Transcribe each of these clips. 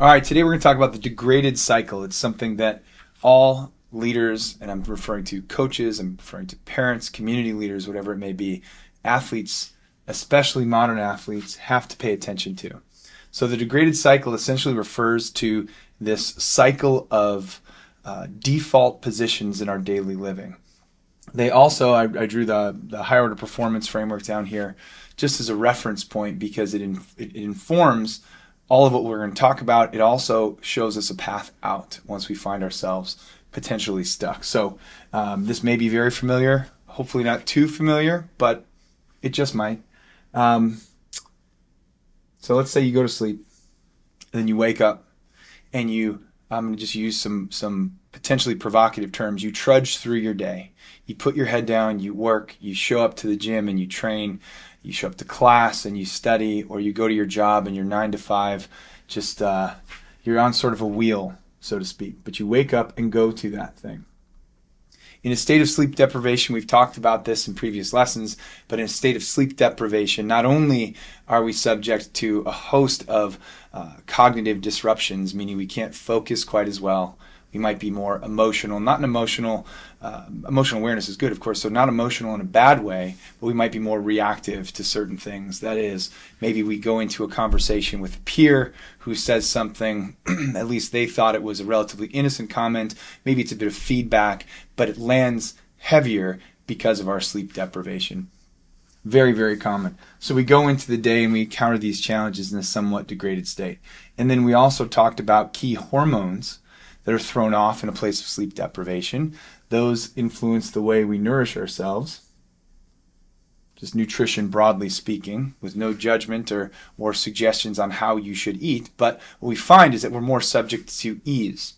All right, today we're going to talk about the degraded cycle. It's something that all leaders, and I'm referring to coaches, I'm referring to parents, community leaders, whatever it may be, athletes, especially modern athletes, have to pay attention to. So the degraded cycle essentially refers to this cycle of default positions in our daily living. They also, I drew the higher order performance framework down here just as a reference point because it informs all of what we're going to talk about. It also shows us a path out once we find ourselves potentially stuck. So this may be very familiar, hopefully not too familiar, but it just might. So let's say you go to sleep, and then you wake up, and I'm going to just use some potentially provocative terms. You trudge through your day. You put your head down, you work, you show up to the gym and you train, you show up to class and you study, or you go to your job and you're 9 to 5, just you're on sort of a wheel, so to speak, but you wake up and go to that thing. In a state of sleep deprivation, we've talked about this in previous lessons, but in a state of sleep deprivation, not only are we subject to a host of cognitive disruptions, meaning we can't focus quite as well, we might be more emotional, not an emotional awareness is good, of course, so not emotional in a bad way, but we might be more reactive to certain things. That is, maybe we go into a conversation with a peer who says something, at least they thought it was a relatively innocent comment, maybe it's a bit of feedback, but it lands heavier because of our sleep deprivation. Very, very common. So we go into the day and we encounter these challenges in a somewhat degraded state. And then we also talked about key hormones that are thrown off in a place of sleep deprivation. Those influence the way we nourish ourselves, just nutrition broadly speaking, with no judgment or suggestions on how you should eat. But what we find is that we're more subject to ease.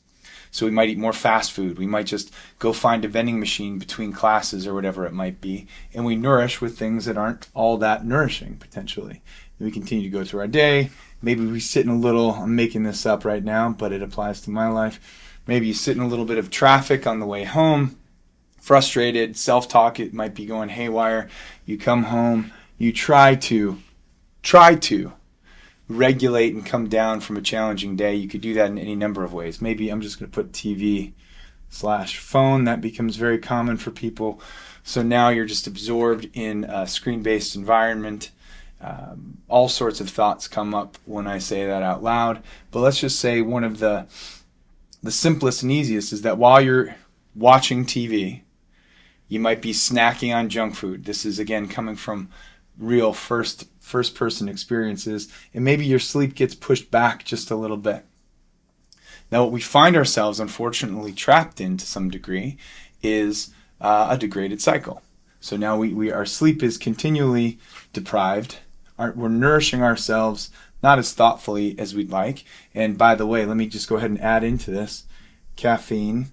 So we might eat more fast food. We might just go find a vending machine between classes or whatever it might be. And we nourish with things that aren't all that nourishing, potentially. And we continue to go through our day. Maybe we sit in a little, I'm making this up right now, but it applies to my life. Maybe you sit in a little bit of traffic on the way home, frustrated, self-talk, it might be going haywire. You come home, you try to regulate and come down from a challenging day. You could do that in any number of ways. Maybe I'm just going to put TV/phone. That becomes very common for people. So now you're just absorbed in a screen-based environment. All sorts of thoughts come up when I say that out loud. But let's just say one of the simplest and easiest is that while you're watching TV, you might be snacking on junk food. This is, again, coming from real first-person experiences. And maybe your sleep gets pushed back just a little bit. Now, what we find ourselves, unfortunately, trapped in to some degree is a degraded cycle. So now our sleep is continually deprived. We're nourishing ourselves not as thoughtfully as we'd like. And by the way, let me just go ahead and add into this. Caffeine,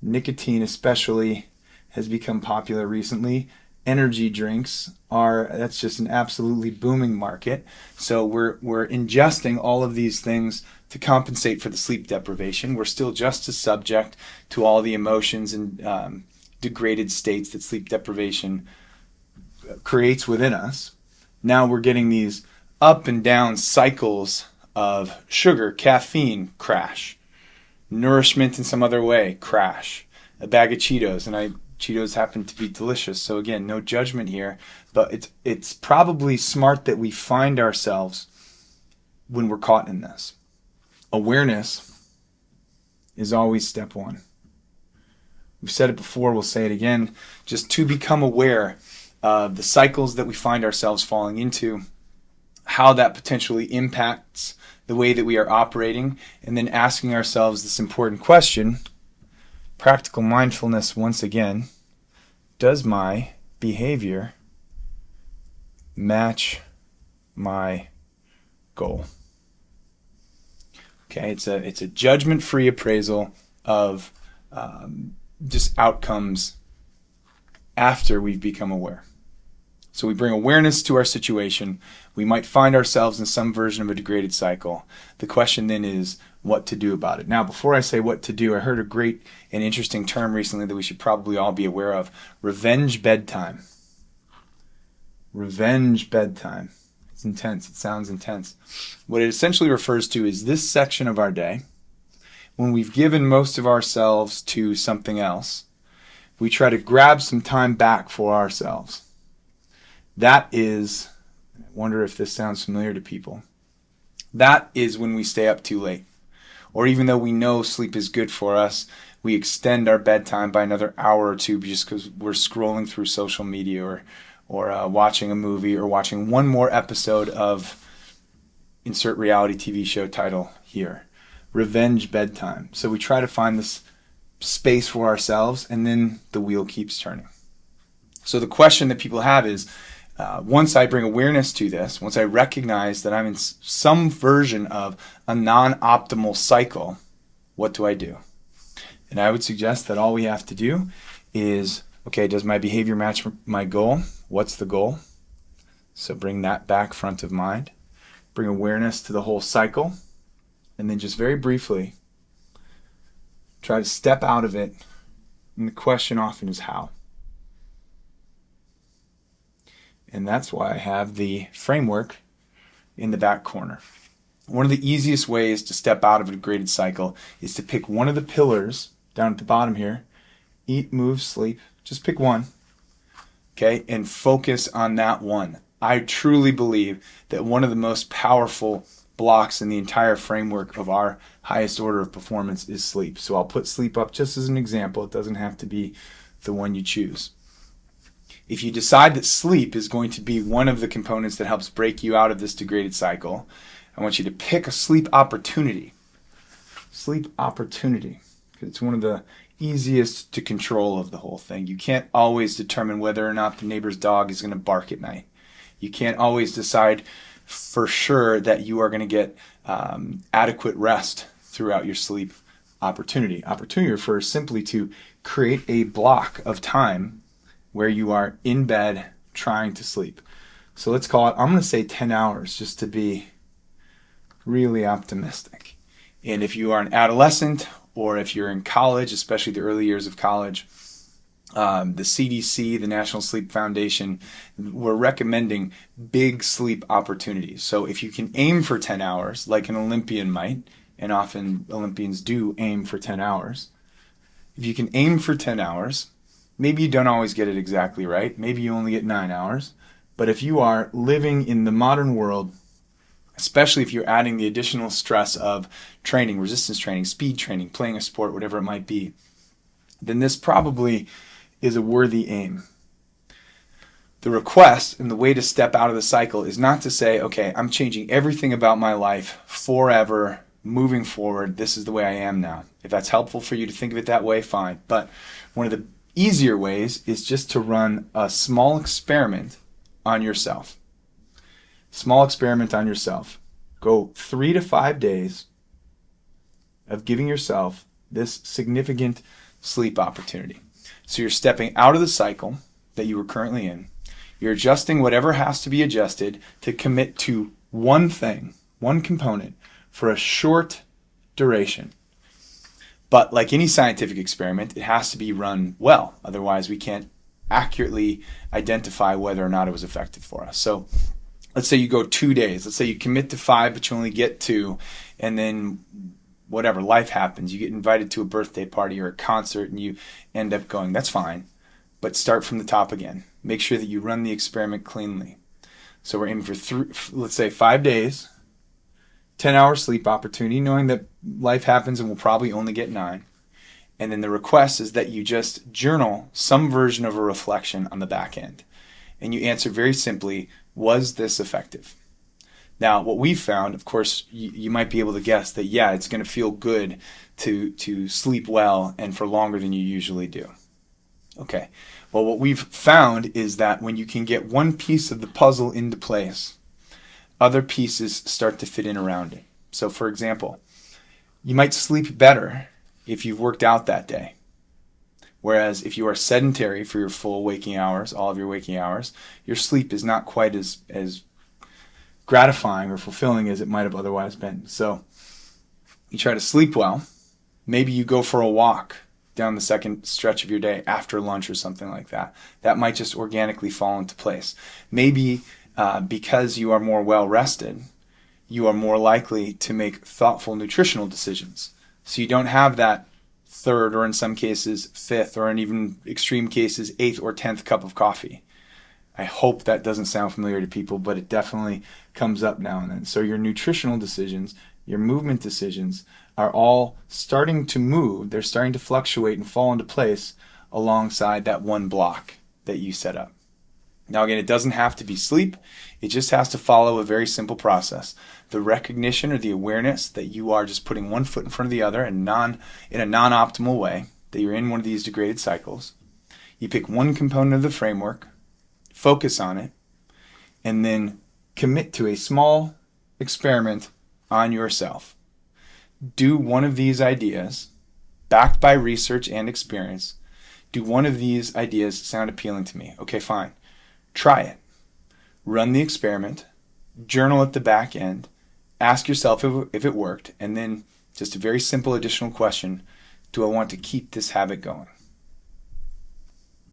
nicotine especially, has become popular recently. Energy drinks that's just an absolutely booming market. So we're ingesting all of these things to compensate for the sleep deprivation. We're still just as subject to all the emotions and degraded states that sleep deprivation creates within us. Now we're getting these up and down cycles of sugar, caffeine, crash. Nourishment in some other way, crash. A bag of Cheetos, and Cheetos happen to be delicious. So again, no judgment here, but it's probably smart that we find ourselves when we're caught in this. Awareness is always step one. We've said it before, we'll say it again, just to become aware of the cycles that we find ourselves falling into, how that potentially impacts the way that we are operating, and then asking ourselves this important question, practical mindfulness once again, does my behavior match my goal? Okay, it's a judgment-free appraisal of just outcomes after we've become aware. So we bring awareness to our situation. We might find ourselves in some version of a degraded cycle. The question then is what to do about it. Now, before I say what to do, I heard a great and interesting term recently that we should probably all be aware of. Revenge bedtime. Revenge bedtime. It's intense. It sounds intense. What it essentially refers to is this section of our day, when we've given most of ourselves to something else, we try to grab some time back for ourselves. That is, I wonder if this sounds familiar to people, that is when we stay up too late. Or even though we know sleep is good for us, we extend our bedtime by another hour or two just because we're scrolling through social media or watching a movie or watching one more episode of insert reality TV show title here. Revenge bedtime. So we try to find this space for ourselves, and then the wheel keeps turning. So the question that people have is, once I bring awareness to this, once I recognize that I'm in some version of a non-optimal cycle, what do I do? And I would suggest that all we have to do is, okay, does my behavior match my goal? What's the goal? So bring that back front of mind. Bring awareness to the whole cycle. And then just very briefly, try to step out of it. And the question often is how. And that's why I have the framework in the back corner. One of the easiest ways to step out of a degraded cycle is to pick one of the pillars down at the bottom here. Eat, move, sleep. Just pick one. Okay? And focus on that one. I truly believe that one of the most powerful blocks in the entire framework of our highest order of performance is sleep. So I'll put sleep up just as an example. It doesn't have to be the one you choose. If you decide that sleep is going to be one of the components that helps break you out of this degraded cycle, I want you to pick a sleep opportunity. Sleep opportunity. Because it's one of the easiest to control of the whole thing. You can't always determine whether or not the neighbor's dog is going to bark at night. You can't always decide for sure that you are going to get adequate rest throughout your sleep opportunity. Opportunity refers simply to create a block of time where you are in bed trying to sleep. So let's call it, I'm going to say 10 hours just to be really optimistic. And if you are an adolescent or if you're in college, especially the early years of college, the CDC, the National Sleep Foundation, we're recommending big sleep opportunities. So if you can aim for 10 hours, like an Olympian might, and often Olympians do aim for 10 hours, if you can aim for 10 hours, maybe you don't always get it exactly right. Maybe you only get 9 hours. But if you are living in the modern world, especially if you're adding the additional stress of training, resistance training, speed training, playing a sport, whatever it might be, then this probably is a worthy aim. The request and the way to step out of the cycle is not to say, okay, I'm changing everything about my life forever, moving forward, this is the way I am now. If that's helpful for you to think of it that way, fine. But one of the easier ways is just to run a small experiment on yourself. Small experiment on yourself. Go 3 to 5 days of giving yourself this significant sleep opportunity. So you're stepping out of the cycle that you were currently in. You're adjusting whatever has to be adjusted to commit to one thing, one component, for a short duration. But like any scientific experiment, it has to be run well. Otherwise, we can't accurately identify whether or not it was effective for us. So let's say you go 2 days. Let's say you commit to 5, but you only get 2, and then whatever, life happens. You get invited to a birthday party or a concert and you end up going. That's fine. But start from the top again. Make sure that you run the experiment cleanly. So we're aiming for, let's say 5 days, 10-hour sleep opportunity, knowing that life happens and we'll probably only get 9. And then the request is that you just journal some version of a reflection on the back end. And you answer very simply, was this effective? Now, what we've found, of course, you might be able to guess that, yeah, it's going to feel good to sleep well and for longer than you usually do. Okay. Well, what we've found is that when you can get one piece of the puzzle into place, other pieces start to fit in around it. So, for example, you might sleep better if you've worked out that day. Whereas if you are sedentary for your full waking hours, all of your waking hours, your sleep is not quite as gratifying or fulfilling as it might have otherwise been. So you try to sleep well. Maybe you go for a walk down the second stretch of your day after lunch or something like that. That might just organically fall into place. Maybe because you are more well rested, you are more likely to make thoughtful nutritional decisions. So you don't have that third, or in some cases fifth, or in even extreme cases 8th or 10th cup of coffee. I hope that doesn't sound familiar to people, but it definitely comes up now and then. So your nutritional decisions, your movement decisions are all starting to move. They're starting to fluctuate and fall into place alongside that one block that you set up. Now again, it doesn't have to be sleep. It just has to follow a very simple process. The recognition or the awareness that you are just putting one foot in front of the other in a non-optimal way, that you're in one of these degraded cycles. You pick one component of the framework, focus on it, and then commit to a small experiment on yourself. Do one of these ideas, backed by research and experience. Do one of these ideas sound appealing to me? Okay, fine. Try it. Run the experiment. Journal at the back end. Ask yourself if it worked. And then just a very simple additional question. Do I want to keep this habit going?